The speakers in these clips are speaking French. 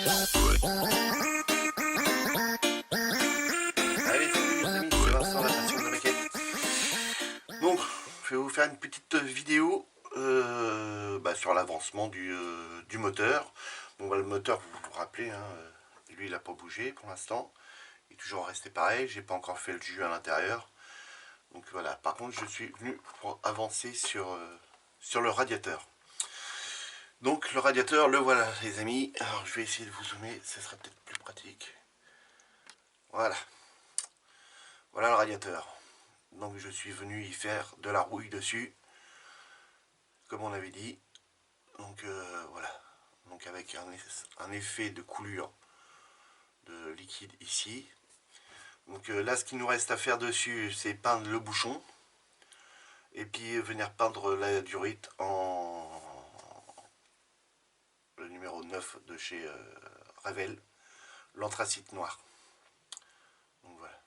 Allez, salut les amis, c'est Vincent, la passion de la maquette. Donc, je vais vous faire une petite vidéo sur l'avancement du moteur. Bon, le moteur, vous vous rappelez, hein, lui il n'a pas bougé pour l'instant. Il est toujours resté pareil, j'ai pas encore fait le jus à l'intérieur. Donc voilà, par contre je suis venu pour avancer sur le radiateur. Donc le radiateur, le voilà les amis. Alors je vais essayer de vous zoomer, ce sera peut-être plus pratique. Voilà. Voilà le radiateur. Donc je suis venu y faire de la rouille dessus, comme on avait dit. Donc voilà. Donc avec un effet de coulure de liquide ici. Donc là ce qu'il nous reste à faire dessus, c'est peindre le bouchon. Et puis venir peindre la durite en le numéro 9 de chez Ravel, l'anthracite noir. Donc voilà.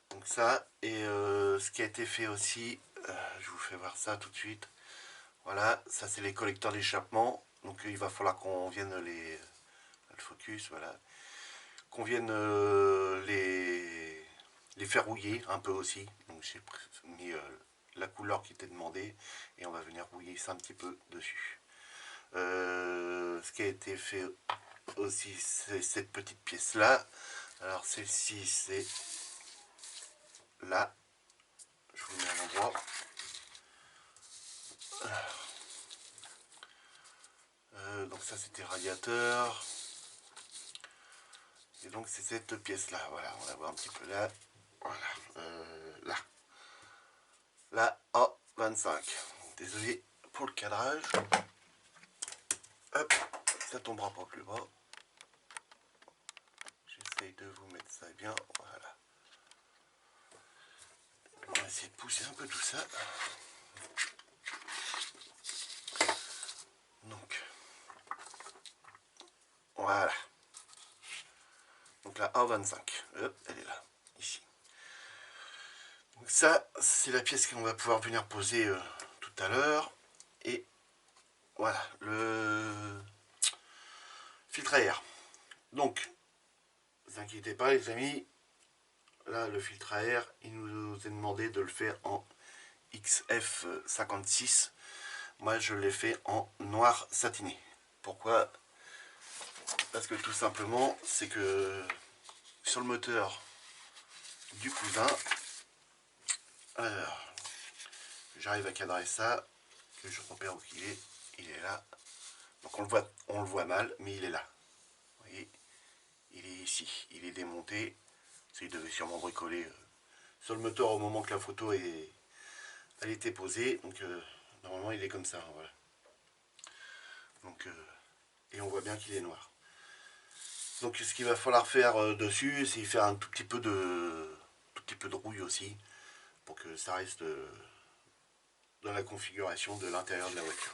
Donc ça, et ce qui a été fait aussi, je vous fais voir ça tout de suite. Voilà, ça c'est les collecteurs d'échappement. Donc il va falloir qu'on vienne le focus, voilà. Qu'on vienne les faire rouiller un peu aussi. Donc j'ai mis la couleur qui était demandée et on va venir rouiller ça un petit peu dessus. Ce qui a été fait aussi, c'est cette petite pièce là. Alors celle-ci c'est là, je vous mets à l'endroit. Donc ça c'était radiateur. Et donc c'est cette pièce là, voilà, on va voir un petit peu là. Voilà, là. Là, A25. Désolé pour le cadrage. Hop, ça tombera pas plus bas. J'essaye de vous mettre ça bien, voilà. On va essayer de pousser un peu tout ça. Donc, voilà. Donc la A25, hop, elle est là, ici. Donc ça, c'est la pièce qu'on va pouvoir venir poser tout à l'heure. Et voilà, le filtre à air. Donc, ne vous inquiétez pas les amis, là le filtre à air, il nous est demandé de le faire en XF56. Moi je l'ai fait en noir satiné. Pourquoi? Parce que tout simplement, c'est que sur le moteur du cousin, alors j'arrive à cadrer ça, que je repère où il est là. Donc on le voit mal, mais il est là. Vous voyez, il est ici, il est démonté. Il devait sûrement bricoler sur le moteur au moment que la photo elle était posée. Donc normalement il est comme ça, voilà. Donc et on voit bien qu'il est noir. Donc ce qu'il va falloir faire dessus, c'est faire un tout petit peu de rouille aussi, pour que ça reste dans la configuration de l'intérieur de la voiture.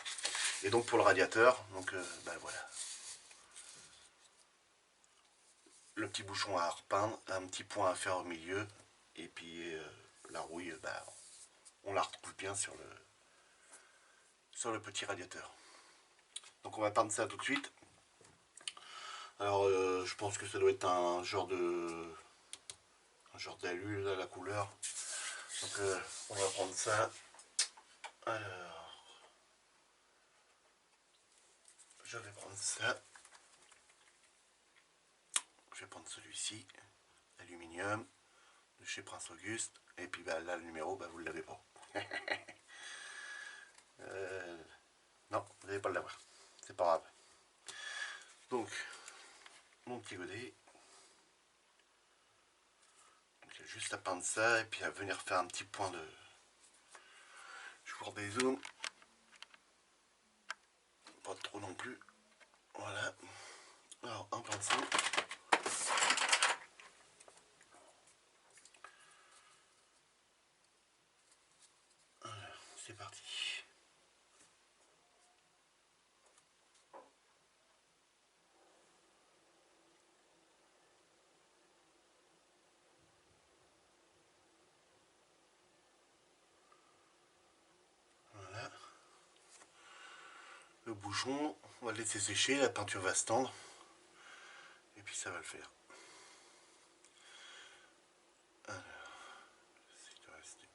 Et donc pour le radiateur, donc voilà. Le petit bouchon à repeindre, un petit point à faire au milieu, et puis la rouille, on la retrouve bien sur le petit radiateur. Donc on va peindre ça tout de suite. Alors je pense que ça doit être un genre d'allure à la couleur. Donc on va prendre ça. Alors je vais prendre ça. Je vais prendre celui-ci, aluminium, de chez Prince Auguste. Et puis là le numéro, vous ne l'avez pas. Non, vous n'allez pas l'avoir. C'est pas grave. Donc, mon petit godet. J'ai juste à peindre ça et puis à venir faire un petit point de. Je vous redézoome. Pas trop non plus. Voilà. Alors, un pinceau. Voilà, c'est parti. le bouchon, on va le laisser sécher, la peinture va se tendre et puis ça va le faire. Alors, c'est de rester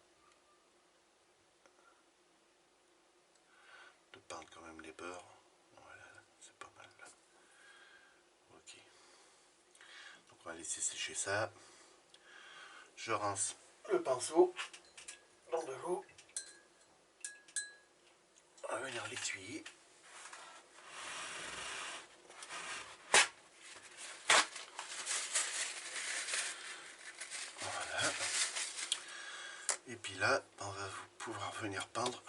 de peindre quand même les bords. Voilà, c'est pas mal là. Ok. Donc on va laisser sécher ça. Je rince le pinceau dans de l'eau. On va venir l'essuyer. Voilà. Et puis là, on va pouvoir venir peindre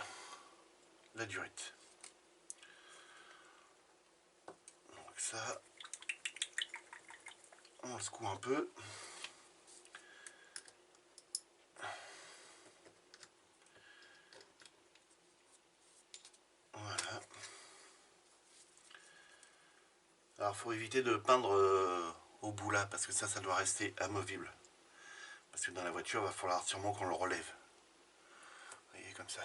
la durite. Donc ça, on le secoue un peu. Voilà. Alors il faut éviter de peindre au bout là, parce que ça doit rester amovible. Parce que dans la voiture, il va falloir sûrement qu'on le relève. Vous voyez, comme ça.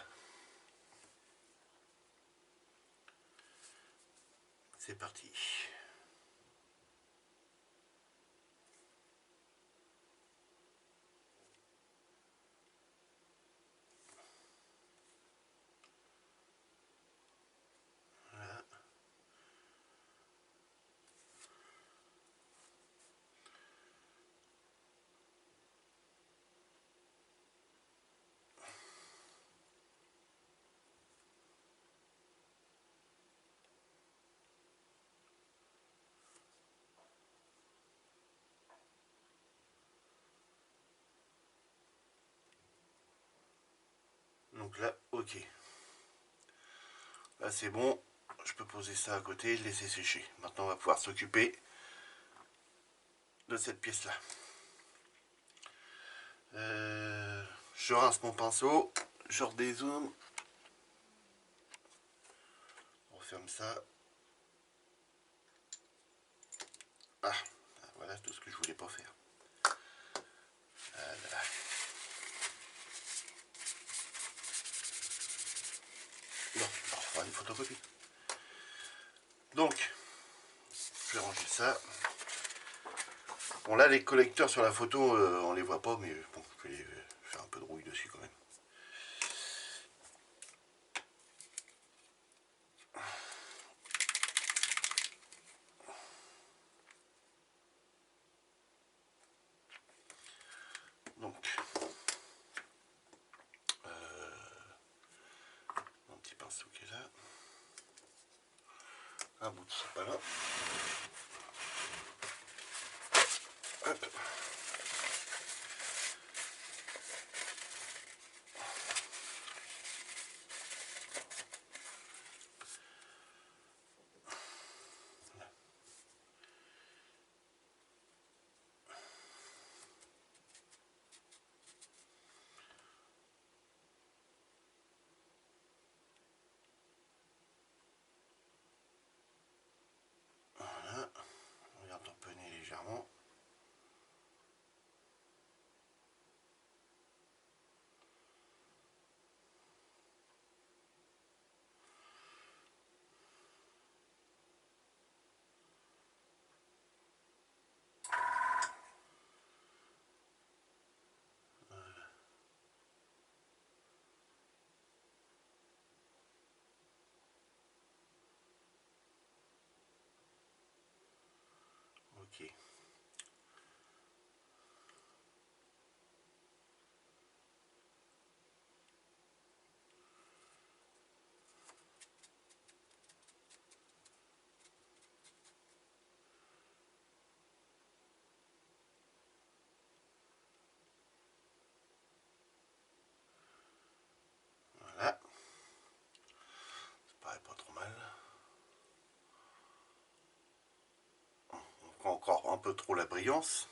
C'est parti. Voilà. Donc là, ok. Là c'est bon, je peux poser ça à côté et le laisser sécher. Maintenant on va pouvoir s'occuper de cette pièce là. Je rince mon pinceau, je redézoome. On referme ça. Ah, voilà tout ce que je voulais pas faire. Voilà. Non, on va faire une photocopie. Donc, je vais ranger ça. Bon là les collecteurs sur la photo on les voit pas, mais bon je vais faire un peu de rouille dessus quand même. Donc mon petit pinceau qui est là. Un bout de sopalin. Hop. Voilà. On vient tamponner légèrement. Ok. Voilà. Ça paraît pas trop mal. On prend encore un peu trop la brillance.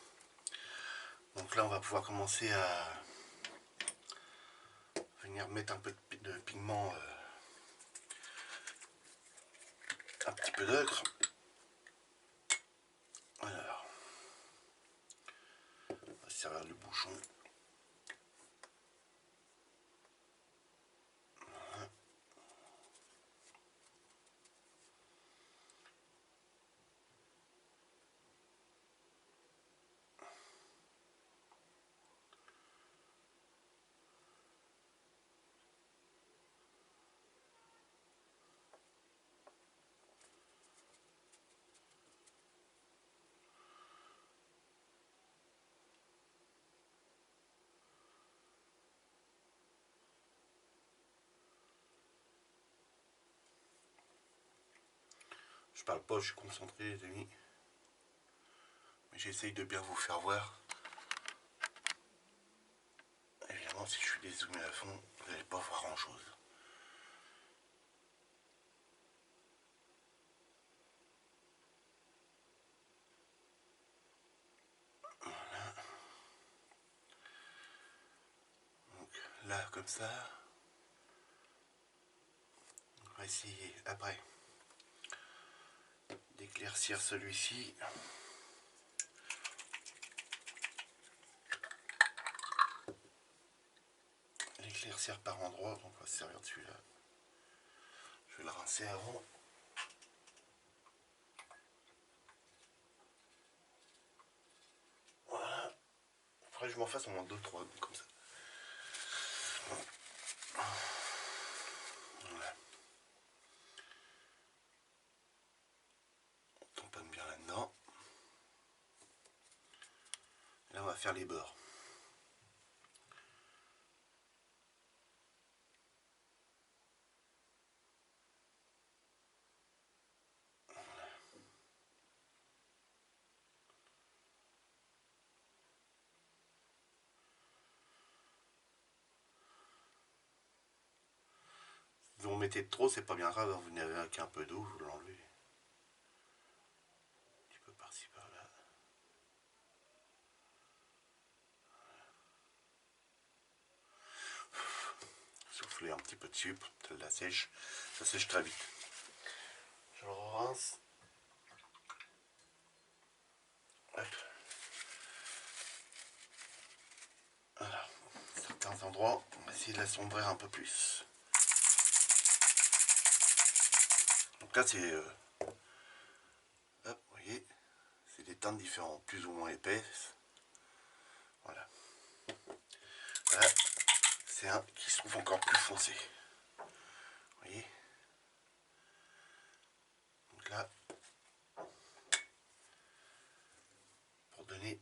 Donc là on va pouvoir commencer à venir mettre un peu de pigment, un petit peu d'ocre. Alors, on va se servir du bouchon. Je parle pas, je suis concentré les amis. Mais j'essaye de bien vous faire voir. Évidemment si je suis dézoomé à fond, vous n'allez pas voir grand chose. Voilà. Donc là comme ça. On va essayer après d'éclaircir celui-ci. L'éclaircir par endroit, donc on va se servir de celui-là. Je vais le rincer avant. Voilà. Après je m'en fasse au moins 2-3 comme ça. Voilà. On tamponne bien là-dedans. Et là on va faire les bords. Si vous en mettez trop, c'est pas bien grave, vous n'avez qu'un peu d'eau, vous l'enlevez. Un petit peu par-ci par-là. Soufflez un petit peu dessus pour que ça sèche. Ça sèche très vite. Je le rince. Hop. Voilà. Certains endroits, on va essayer de l'assombrir un peu plus. Donc là c'est... hop, vous voyez, c'est des teintes différentes, plus ou moins épaisses. Voilà. Là, c'est un qui se trouve encore plus foncé. Vous voyez. Donc là, pour donner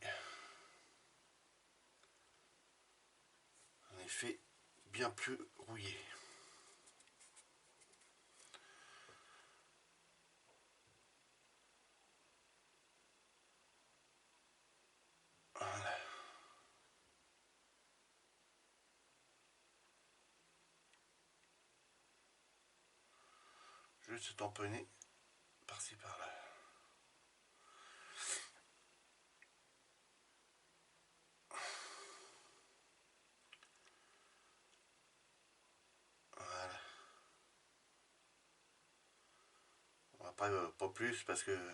un effet bien plus rouillé. Voilà. Juste tamponner par-ci par-là. Voilà. Après, pas plus parce que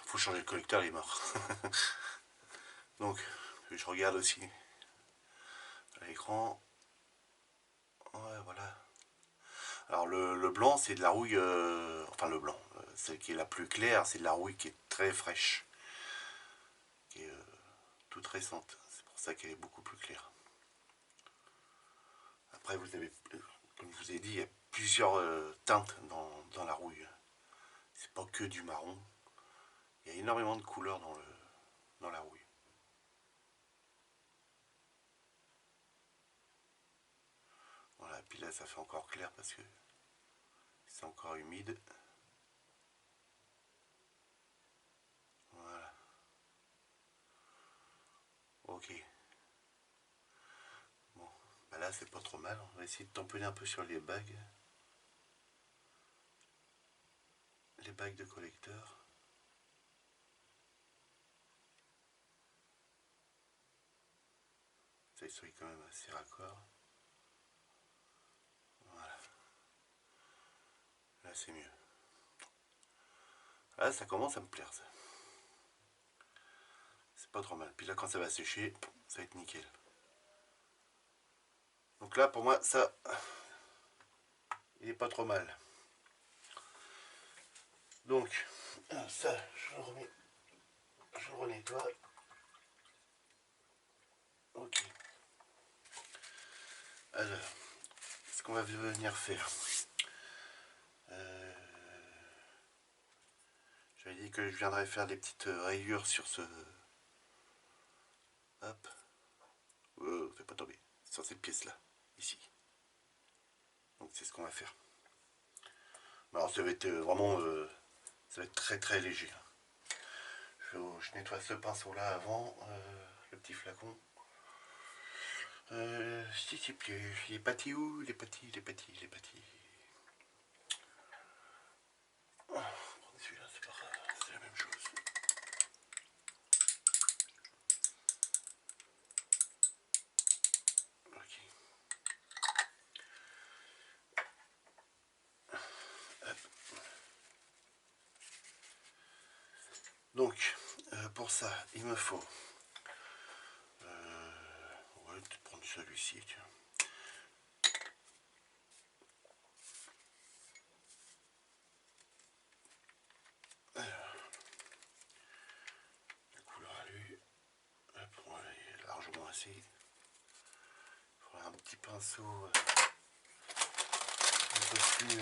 faut changer le collecteur, il est mort. Donc, je regarde aussi à l'écran. Ouais, voilà. Alors le blanc, c'est de la rouille, enfin le blanc, celle qui est la plus claire, c'est de la rouille qui est très fraîche, qui est toute récente. C'est pour ça qu'elle est beaucoup plus claire. Après, vous avez, comme je vous ai dit, il y a plusieurs teintes dans la rouille. C'est pas que du marron. Il y a énormément de couleurs dans la rouille. Voilà, puis là ça fait encore clair parce que c'est encore humide. Voilà. Ok. Bon, bah là c'est pas trop mal. On va essayer de tamponner un peu sur les bagues. Les bagues de collecteur. Ça soit quand même assez raccord. Voilà. Là c'est mieux. Là ça commence à me plaire ça. C'est pas trop mal. Puis là quand ça va sécher, ça va être nickel. Donc là pour moi ça, il est pas trop mal. Donc ça je le remets, je le renettoie. Ok. Alors, ce qu'on va venir faire. J'avais dit que je viendrais faire des petites rayures sur ce... Hop. Fais pas tomber. Sur cette pièce-là. Ici. Donc c'est ce qu'on va faire. Alors ça va être vraiment Ça va être très très léger. Je nettoie ce pinceau là avant, le petit flacon. Si c'est plus, il est pâti où? Il est pâti, il est pâti, il est pâti. Oh, celui-là, c'est la même chose. Ok. Hop. Donc, pour ça, il me faut... on va peut-être prendre celui-ci, tiens. Largement assez. Il faudra un petit pinceau un peu plus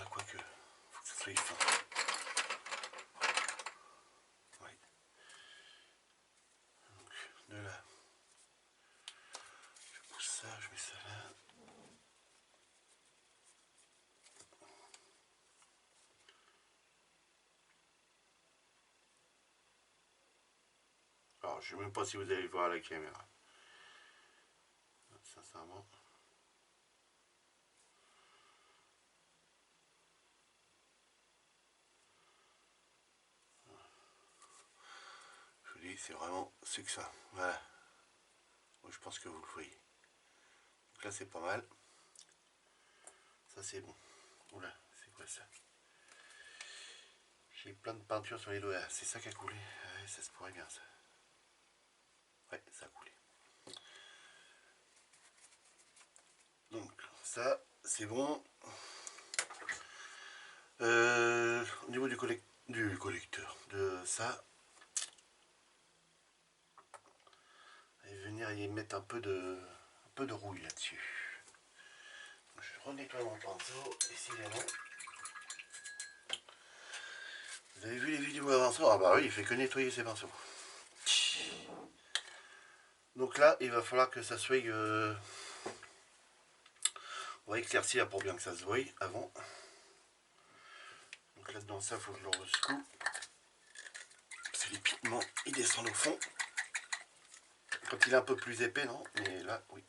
quoique faut que ça soit fin. Ouais. Donc de là je pousse ça, je mets ça là. Alors je ne sais même pas si vous allez voir à la caméra. Sincèrement. Je vous dis, c'est vraiment ce que ça. Voilà. Moi, je pense que vous le voyez. Donc là, c'est pas mal. Ça, c'est bon. Oula, c'est quoi ça? J'ai plein de peinture sur les doigts. C'est ça qui a coulé. Ouais, ça se pourrait bien, ça. Ouais, ça a coulé. Donc, ça, c'est bon. Au niveau du collecteur, de ça, et venir y mettre un peu de rouille là-dessus. Je renettoie mon pinceau, décidément. Vous avez vu les vidéos avant ça? Ah bah oui, il fait que nettoyer ses pinceaux. Donc là, il va falloir que ça soit... on va éclaircir pour bien que ça se voie avant. Donc là-dedans, ça, il faut que je le rescoue. Parce que les pigments, ils descendent au fond. Quand il est un peu plus épais, non? Mais là, oui.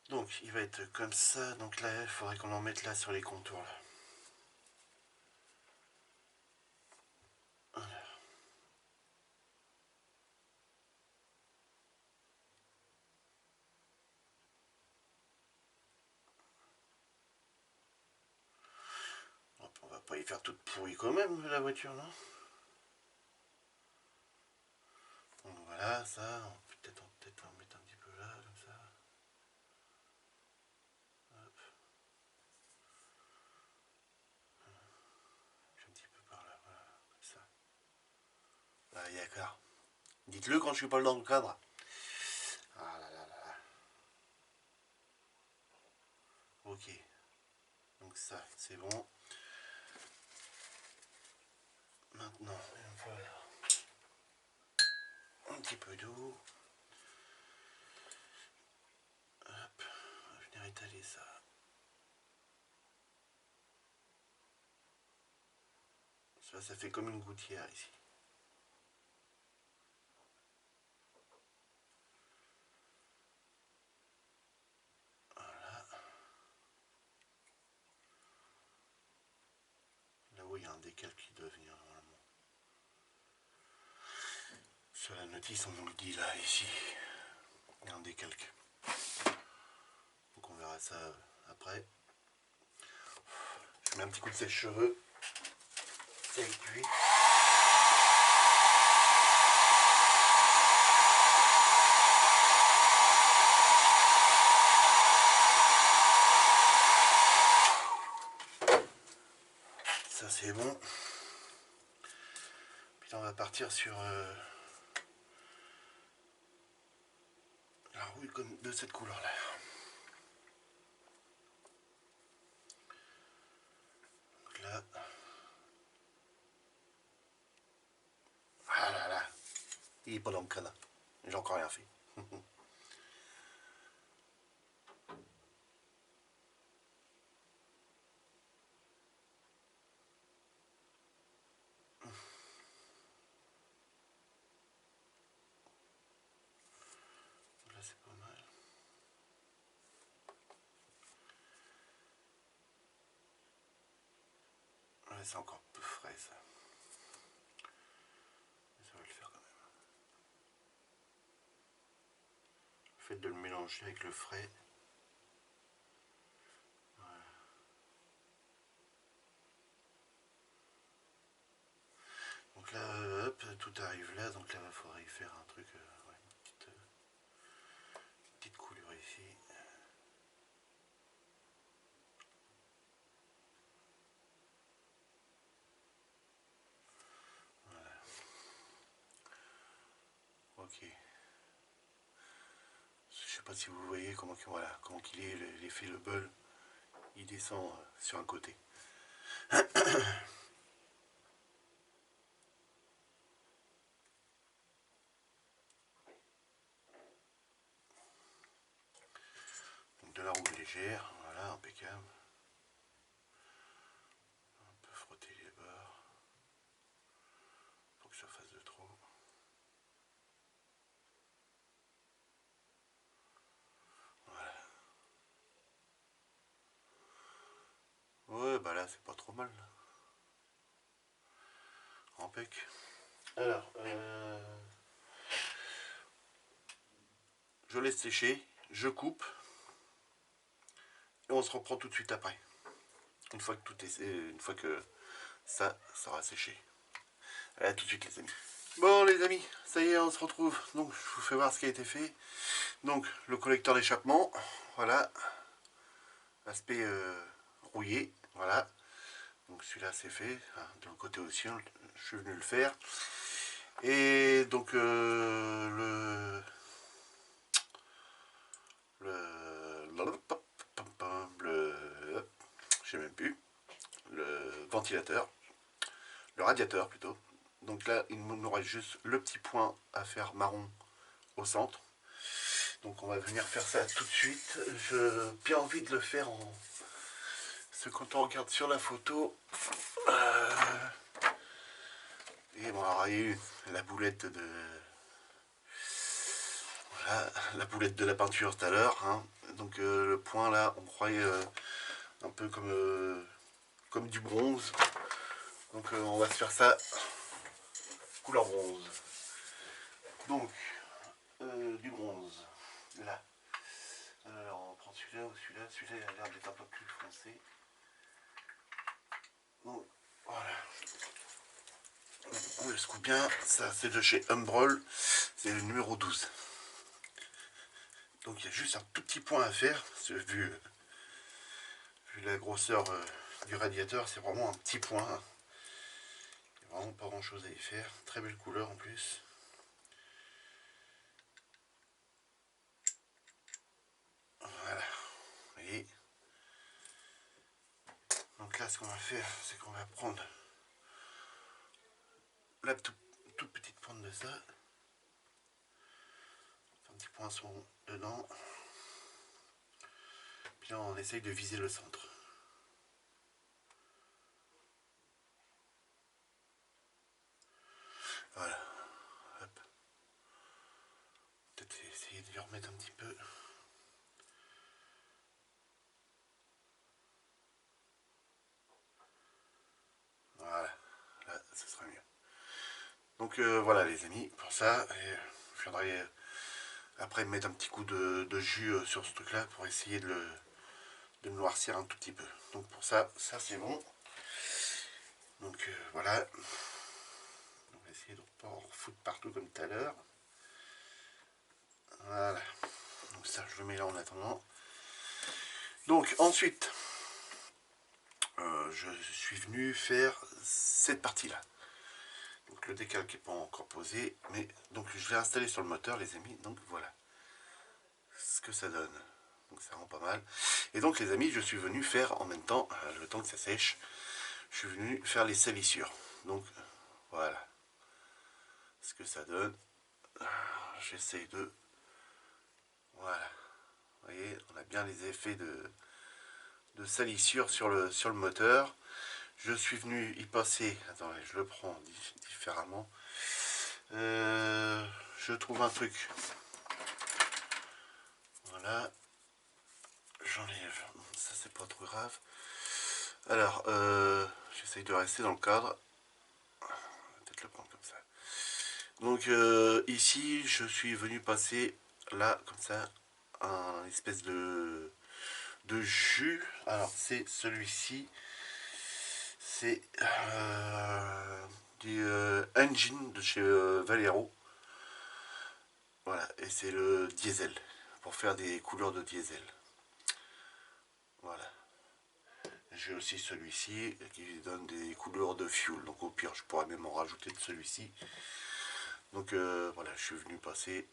Donc, il va être comme ça. Donc là, il faudrait qu'on en mette là sur les contours. Là. On va pas y faire toute pourrie quand même, la voiture, non? Donc voilà, ça, on peut peut-être en mettre un petit peu là, comme ça. Hop. Un petit peu par là, voilà, comme ça. Ah, d'accord. Dites-le quand je suis pas dans le cadre. Ah là là là là. Ok. Donc ça, c'est bon. Maintenant, il me faut un petit peu d'eau. Hop, on va venir étaler ça. Ça fait comme une gouttière ici. Voilà. Là où il y a un décal qui doit venir normalement. Sur la notice, on nous le dit là, ici. Il y a un décalque. Donc on verra ça après. Je mets un petit coup de sèche-cheveux. C'est cuit. Ça c'est bon. Puis là on va partir sur la rouille de cette couleur là. Donc là. Ah là là. Il est pas dans le canard. J'ai encore rien fait. Ouais, c'est encore peu frais ça. Mais ça va le faire quand même. Le fait de le mélanger avec le frais. Voilà. Donc là, hop, tout arrive là. Donc là, il faudrait y faire un truc, ouais, une petite coulure ici. Voilà. Ok. Je sais pas si vous voyez comment, voilà, comment qu'il est l'effet le bol. Il descend sur un côté. Donc de la roue légère, voilà, impeccable. On peut frotter les bords pour que ça fasse de trop. Voilà. Ouais, bah là c'est pas trop mal. Impec. Alors, je laisse sécher, je coupe et on se reprend tout de suite après. Une fois que tout est, une fois que ça sera séché. Allez, à tout de suite les amis. Bon les amis, ça y est, on se retrouve. Donc je vous fais voir ce qui a été fait. Donc le collecteur d'échappement, voilà, aspect rouillé, voilà. Donc celui-là c'est fait, de l'autre côté aussi, je suis venu le faire. Et donc je sais même plus, le ventilateur, le radiateur plutôt. Donc là, il nous reste juste le petit point à faire marron au centre. Donc on va venir faire ça tout de suite. J'ai bien envie de le faire en... Parce que quand on regarde sur la photo... Et bon, alors il y a eu la boulette de... Voilà, la boulette de la peinture tout à l'heure. Hein. Donc le point là, on croyait un peu comme du bronze. Donc on va se faire ça couleur bronze. Donc, du bronze. Là. Alors on prend celui-là ou celui-là. Celui-là il a l'air d'être un peu plus foncé. Donc voilà. On le scoop bien. Ça c'est de chez Umbrol. C'est le numéro 12. Donc il y a juste un tout petit point à faire. Vu la grosseur du radiateur, c'est vraiment un petit point. Il n'y a vraiment pas grand chose à y faire. Très belle couleur en plus. Voilà. Vous voyez. Donc là, ce qu'on va faire, c'est qu'on va prendre la toute petite pointe de ça. Un petit poinçon dedans. Puis là, on essaye de viser le centre. Voilà. Hop. Peut-être essayer de lui remettre un petit peu. Voilà. Là, ce sera mieux. Donc voilà les amis, pour ça, je viendrai après mettre un petit coup de jus sur ce truc là pour essayer de le noircir un tout petit peu. Donc pour ça, ça c'est bon. Donc voilà. On va essayer de ne pas en refoutre partout comme tout à l'heure. Voilà. Donc ça je le mets là en attendant. Donc ensuite, je suis venu faire cette partie là. Donc le décalque n'est pas encore posé, mais donc je l'ai installé sur le moteur les amis, donc voilà ce que ça donne. Donc ça rend pas mal. Et donc les amis, je suis venu faire en même temps, le temps que ça sèche, je suis venu faire les salissures. Donc voilà ce que ça donne. J'essaye de... Voilà. Vous voyez, on a bien les effets de salissure sur le moteur. Je suis venu y passer... Attendez, je le prends différemment. Je trouve un truc. Voilà. J'enlève. Ça, c'est pas trop grave. Alors, j'essaye de rester dans le cadre. On va peut-être le prendre comme ça. Donc ici, je suis venu passer là, comme ça, un espèce de jus. Alors c'est celui-ci. C'est du engine de chez Valero. Voilà, et c'est le diesel, pour faire des couleurs de diesel. Voilà. J'ai aussi celui-ci qui donne des couleurs de fuel. Donc au pire, je pourrais même en rajouter de celui-ci. Donc voilà, je suis venu passer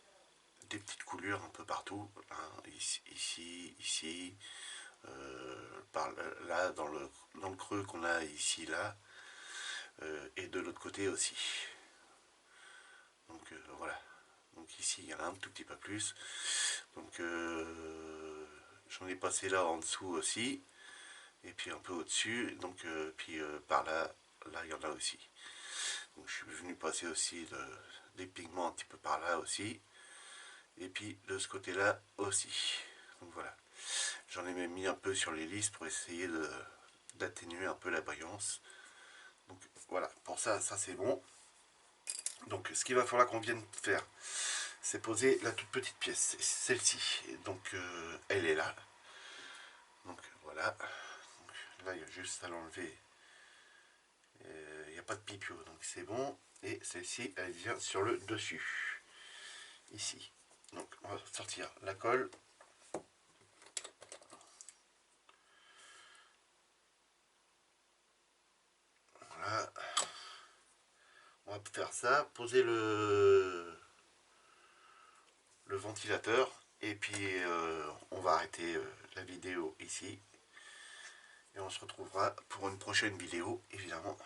des petites coulures un peu partout. Hein, ici, par là, dans le creux qu'on a ici, là. Et de l'autre côté aussi. Donc voilà. Donc ici, il y en a un tout petit peu plus. Donc j'en ai passé là en dessous aussi. Et puis un peu au-dessus. Donc puis par là, là il y en a aussi. Donc je suis venu passer aussi des pigments un petit peu par là aussi. Et puis de ce côté-là aussi. Donc voilà. J'en ai même mis un peu sur les listes pour essayer d'atténuer un peu la brillance. Donc voilà, pour ça, ça c'est bon. Donc ce qu'il va falloir qu'on vienne faire, c'est poser la toute petite pièce, celle-ci. Donc elle est là. Donc voilà. Donc, là il y a juste à l'enlever. Il n'y a pas de pipio, donc c'est bon. Et celle-ci, elle vient sur le dessus. Ici. Donc on va sortir la colle. Voilà. On va faire ça, poser le ventilateur. Et puis on va arrêter la vidéo ici. Et on se retrouvera pour une prochaine vidéo, évidemment.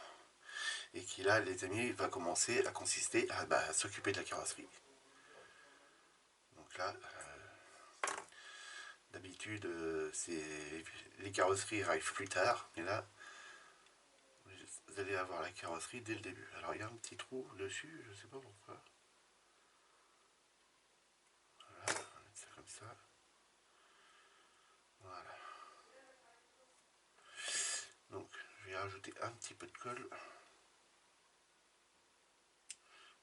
Et qui là, les amis, va commencer à consister à s'occuper de la carrosserie. Donc là, d'habitude, les carrosseries arrivent plus tard. Mais là, vous allez avoir la carrosserie dès le début. Alors il y a un petit trou dessus, je sais pas pourquoi. Voilà, on va mettre ça comme ça. Voilà. Donc je vais rajouter un petit peu de colle.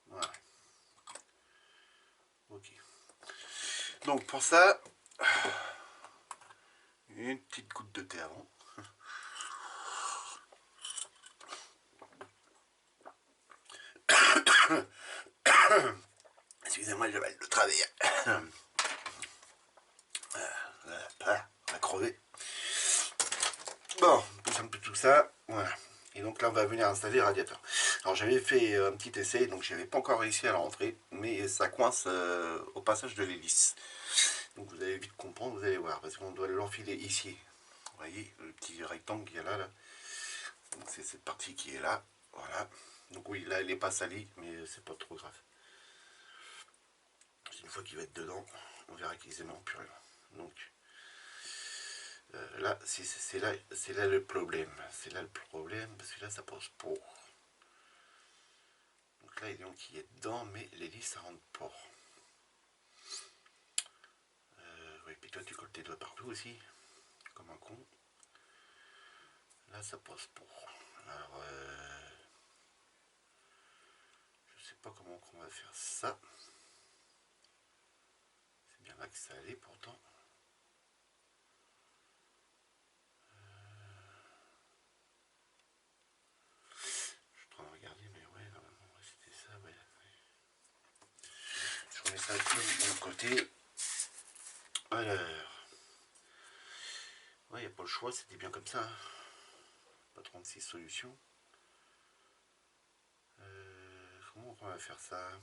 Voilà. Ok. Donc pour ça, une petite goutte de thé avant. Excusez-moi, j'ai mal de travail. On va crever. Bon, un peu tout ça, voilà. Et donc là, on va venir installer le radiateur. Alors j'avais fait un petit essai, donc je n'avais pas encore réussi à la rentrer, mais ça coince au passage de l'hélice. Donc vous allez vite comprendre, vous allez voir, parce qu'on doit l'enfiler ici. Vous voyez, le petit rectangle qu'il y a là, là. Donc c'est cette partie qui est là, voilà. Donc oui, là, elle n'est pas salie, mais c'est pas trop grave. Une fois qu'il va être dedans, on verra qu'il est plus rien. Donc là, c'est là le problème. C'est là le problème, parce que là, ça pose pour. Donc là, donc, il est dedans, mais l'hélice, ça rentre pas. Oui, puis toi, tu colles tes doigts partout aussi, comme un con. Là, ça pose pour. Alors, je sais pas comment on va faire ça. C'est bien là que ça allait, pourtant. Je suis en train de regarder, mais ouais, normalement, c'était ça, ouais. Je remets ça de mon côté. Alors, ouais, il n'y a pas le choix, c'était bien comme ça. Pas 36 solutions. Comment on va faire ça?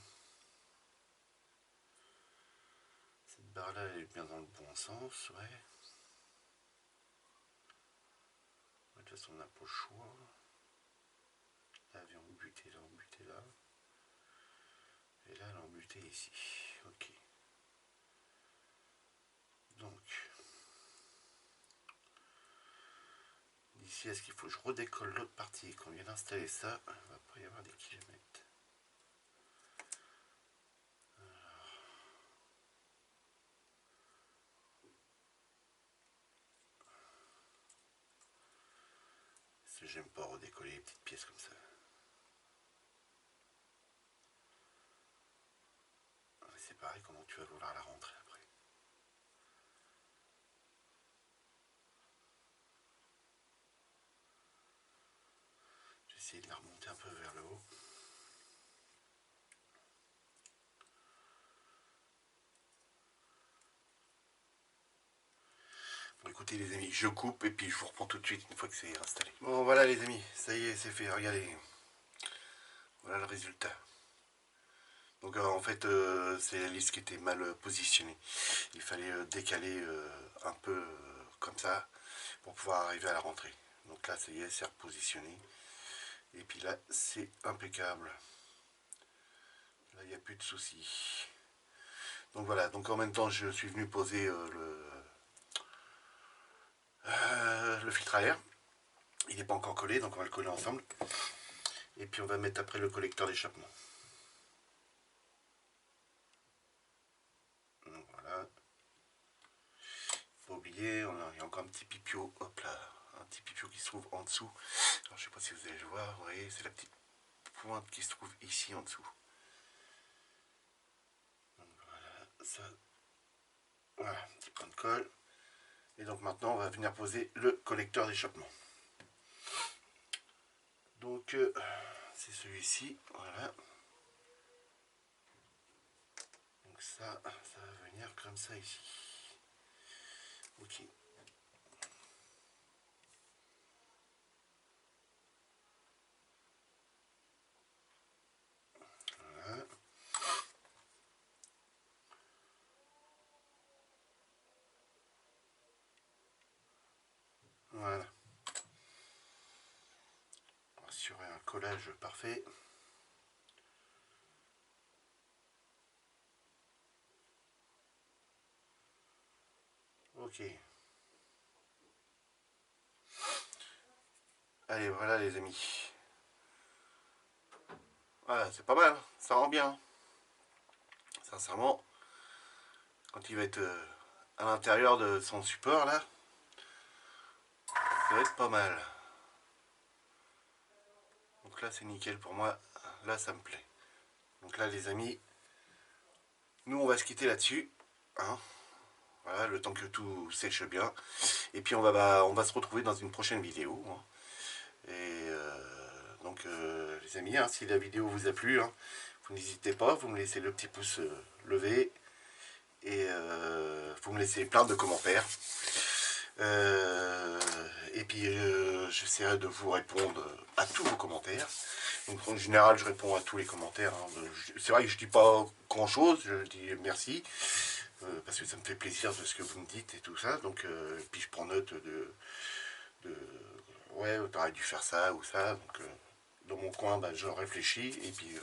Cette barre là elle est bien dans le bon sens, ouais. De toute façon on n'a pas le choix. Là elle vient embuter là, embuter là. Et là elle a embuté ici. Ok. Donc d'ici, est-ce qu'il faut que je redécolle l'autre partie? Quand on vient d'installer ça, il va pas y avoir des kilomètres. J'aime pas redécoller les petites pièces comme ça. C'est pareil, comment tu vas vouloir la rentrer après. J'essaie de la remonter un peu vers le haut. Bon, écoutez les amis, je coupe et puis je vous reprends tout de suite une fois que c'est installé. Bon voilà les amis, ça y est, c'est fait, regardez. Voilà le résultat. Donc en fait, c'est la liste qui était mal positionnée. Il fallait décaler un peu comme ça pour pouvoir arriver à la rentrée. Donc là, ça y est, c'est repositionné. Et puis là, c'est impeccable. Là, il n'y a plus de soucis. Donc voilà, donc en même temps, je suis venu poser le filtre à air. Il n'est pas encore collé, donc on va le coller ensemble. Et puis on va mettre après le collecteur d'échappement. Donc voilà. Pas oublier, il y a encore un petit pipio, hop là, un petit pipio qui se trouve en dessous. Alors je sais pas si vous allez le voir, vous voyez, c'est la petite pointe qui se trouve ici en dessous. Donc voilà, ça, voilà, un petit point de colle. Et donc maintenant on va venir poser le collecteur d'échappement. Donc c'est celui-ci, voilà. Donc ça va venir comme ça ici. Ok. Voilà. Voilà. On va assurer un collage parfait. Ok. Allez, voilà les amis. Voilà, c'est pas mal, hein, ça rend bien. Sincèrement, quand il va être à l'intérieur de son support là, ça va être pas mal. Donc là c'est nickel pour moi, là ça me plaît. Donc là les amis, nous on va se quitter là-dessus. Hein, voilà, le temps que tout sèche bien. Et puis on va se retrouver dans une prochaine vidéo. Hein. Et donc les amis, hein, si la vidéo vous a plu, hein, vous n'hésitez pas, vous me laissez le petit pouce levé. Et vous me laissez plein de commentaires. Et puis j'essaierai de vous répondre à tous vos commentaires. Donc, en général, je réponds à tous les commentaires. Hein. C'est vrai que je ne dis pas grand chose, je dis merci. Parce que ça me fait plaisir de ce que vous me dites et tout ça. Donc, puis je prends note ouais, t'aurais dû faire ça ou ça. Donc, dans mon coin, bah, je réfléchis et puis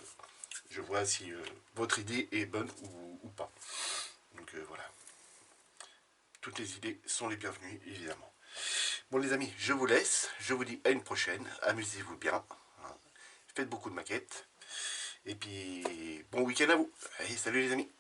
je vois si votre idée est bonne ou pas. Donc voilà. Toutes les idées sont les bienvenues, évidemment. Bon les amis, je vous laisse. Je vous dis à une prochaine. Amusez-vous bien. Hein. Faites beaucoup de maquettes. Et puis, bon week-end à vous. Allez, salut les amis.